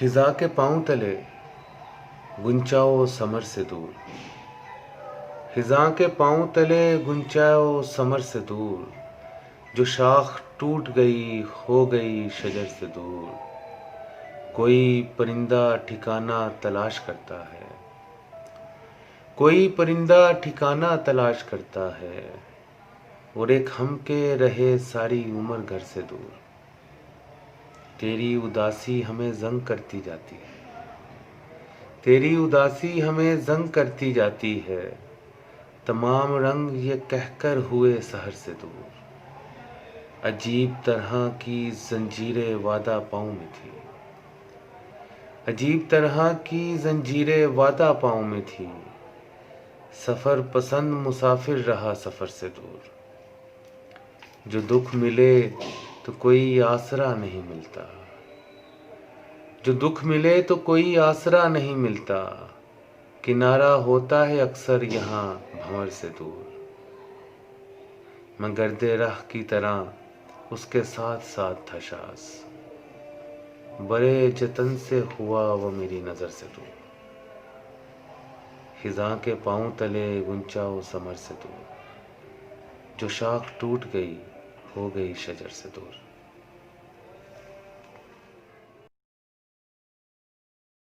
خزاں کے پاؤں تلے گنچاؤ سمر سے دور، خزاں کے پاؤں تلے گنچاؤ سمر سے دور، جو شاخ ٹوٹ گئی ہو گئی شجر سے دور۔ کوئی پرندہ ٹھکانہ تلاش کرتا ہے، کوئی پرندہ ٹھکانہ تلاش کرتا ہے، اور ایک ہم کے رہے ساری عمر گھر سے دور۔ تیری اداسی ہمیں زنگ کرتی جاتی ہے، تیری اداسی ہمیں زنگ کرتی جاتی ہے، تمام رنگ یہ کہہ کر ہوئے سحر سے دور۔ عجیب طرح کی زنجیریں وعدہ پاؤں میں تھی، عجیب طرح کی زنجیریں وعدہ پاؤں میں تھی، سفر پسند مسافر رہا سفر سے دور۔ جو دکھ ملے تو کوئی آسرا نہیں ملتا، جو دکھ ملے تو کوئی آسرا نہیں ملتا، کنارہ ہوتا ہے اکثر یہاں بھنور سے دور۔ میں گرد رہ کی طرح اس کے ساتھ ساتھ تھا شاذ، بڑے جتن سے ہوا وہ میری نظر سے دور۔ خزاں کے پاؤں تلے گنچاؤ سمر سے دور، جو شاخ ٹوٹ گئی ہو گئی شجر سے دور۔